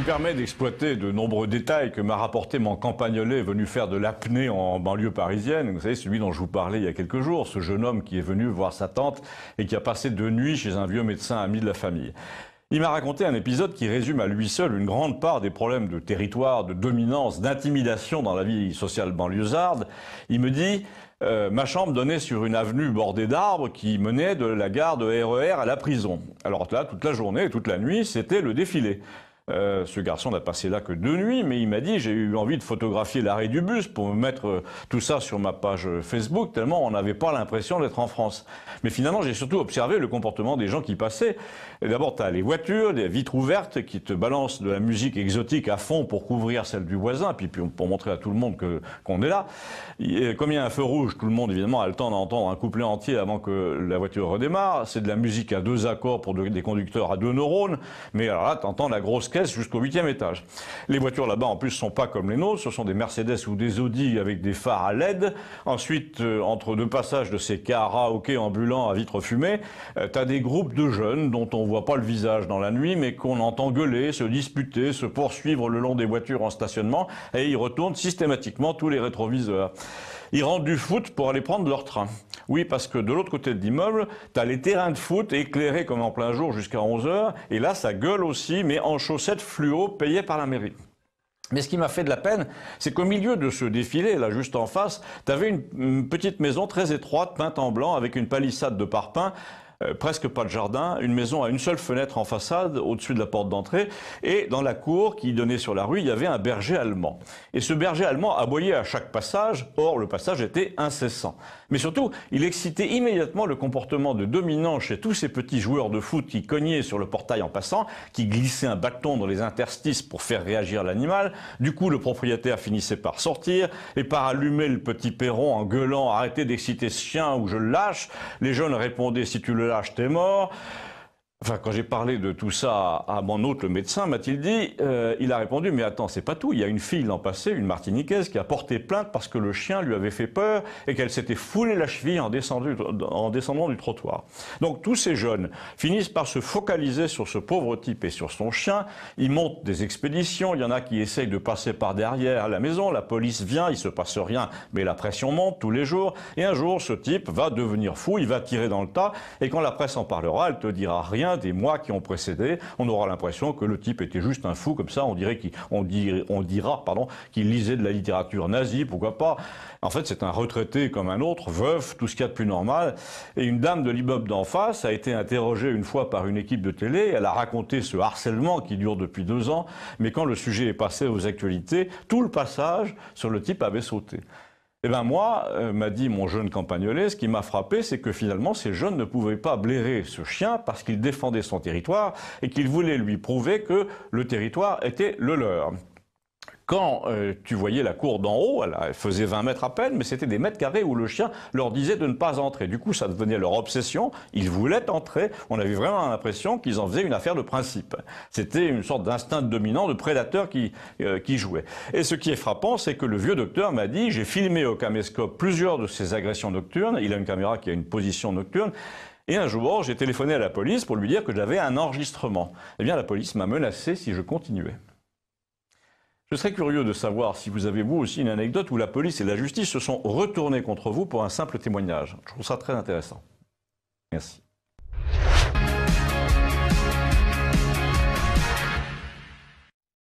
me permets d'exploiter de nombreux détails que m'a rapporté mon campagnolé venu faire de l'apnée en banlieue parisienne. Vous savez, celui dont je vous parlais il y a quelques jours, ce jeune homme qui est venu voir sa tante et qui a passé 2 nuits chez un vieux médecin ami de la famille. Il m'a raconté un épisode qui résume à lui seul une grande part des problèmes de territoire, de dominance, d'intimidation dans la vie sociale banlieusarde. Il me dit ma chambre donnait sur une avenue bordée d'arbres qui menait de la gare de RER à la prison. Alors là, toute la journée et toute la nuit, c'était le défilé. Ce garçon n'a passé là que 2 nuits, mais il m'a dit j'ai eu envie de photographier l'arrêt du bus pour me mettre tout ça sur ma page Facebook, tellement on n'avait pas l'impression d'être en France. Mais finalement, j'ai surtout observé le comportement des gens qui passaient. D'abord, tu as les voitures, des vitres ouvertes qui te balancent de la musique exotique à fond pour couvrir celle du voisin, puis pour montrer à tout le monde qu'on est là. Et comme il y a un feu rouge, tout le monde évidemment a le temps d'entendre un couplet entier avant que la voiture redémarre. C'est de la musique à 2 accords pour des conducteurs à 2 neurones, mais alors là, tu entends la grosse caisse jusqu'au 8e étage. Les voitures là-bas, en plus, sont pas comme les nôtres. Ce sont des Mercedes ou des Audi avec des phares à LED. Ensuite, entre 2 passages de ces karaokés ambulants à vitres fumées, tu as des groupes de jeunes dont on voit pas le visage dans la nuit, mais qu'on entend gueuler, se disputer, se poursuivre le long des voitures en stationnement, et ils retournent systématiquement tous les rétroviseurs. Ils rentrent du foot pour aller prendre leur train. Oui, parce que de l'autre côté de l'immeuble, tu as les terrains de foot éclairés comme en plein jour jusqu'à 11 h, et là, ça gueule aussi, mais en chaussettes fluo payées par la mairie. Mais ce qui m'a fait de la peine, c'est qu'au milieu de ce défilé, là, juste en face, tu avais une petite maison très étroite, peinte en blanc, avec une palissade de parpaing, presque pas de jardin, une maison à une seule fenêtre en façade, au-dessus de la porte d'entrée, et dans la cour qui donnait sur la rue, il y avait un berger allemand. Et ce berger allemand aboyait à chaque passage, or le passage était incessant. Mais surtout, il excitait immédiatement le comportement de dominant chez tous ces petits joueurs de foot qui cognaient sur le portail en passant, qui glissaient un bâton dans les interstices pour faire réagir l'animal. Du coup, le propriétaire finissait par sortir et par allumer le petit perron en gueulant « Arrêtez d'exciter ce chien ou je le lâche ». Les jeunes répondaient « Si tu le lâches, t'es mort ». Enfin, quand j'ai parlé de tout ça à mon hôte, le médecin, m'a-t-il dit, il a répondu, mais attends, c'est pas tout. Il y a une fille l'an passé, une Martiniquaise, qui a porté plainte parce que le chien lui avait fait peur et qu'elle s'était foulé la cheville en descendant du trottoir. Donc tous ces jeunes finissent par se focaliser sur ce pauvre type et sur son chien. Ils montent des expéditions. Il y en a qui essayent de passer par derrière la maison. La police vient, il se passe rien, mais la pression monte tous les jours. Et un jour, ce type va devenir fou, il va tirer dans le tas. Et quand la presse en parlera, elle te dira rien des mois qui ont précédé, on aura l'impression que le type était juste un fou comme ça, on dira qu'il lisait de la littérature nazie, pourquoi pas. En fait, c'est un retraité comme un autre, veuf, tout ce qu'il y a de plus normal. Et une dame de l'immeuble d'en face a été interrogée une fois par une équipe de télé, elle a raconté ce harcèlement qui dure depuis 2 ans, mais quand le sujet est passé aux actualités, tout le passage sur le type avait sauté. Eh bien moi, m'a dit mon jeune campagnolé, ce qui m'a frappé, c'est que finalement ces jeunes ne pouvaient pas blairer ce chien parce qu'il défendait son territoire et qu'il voulait lui prouver que le territoire était le leur. Quand tu voyais la cour d'en haut, elle faisait 20 mètres à peine, mais c'était des mètres carrés où le chien leur disait de ne pas entrer. Du coup, ça devenait leur obsession. Ils voulaient entrer. On avait vraiment l'impression qu'ils en faisaient une affaire de principe. C'était une sorte d'instinct dominant, de prédateur qui jouait. Et ce qui est frappant, c'est que le vieux docteur m'a dit, j'ai filmé au caméscope plusieurs de ces agressions nocturnes. Il a une caméra qui a une position nocturne. Et un jour, j'ai téléphoné à la police pour lui dire que j'avais un enregistrement. Eh bien, la police m'a menacé si je continuais. Je serais curieux de savoir si vous avez vous aussi une anecdote où la police et la justice se sont retournés contre vous pour un simple témoignage. Je trouve ça très intéressant. Merci.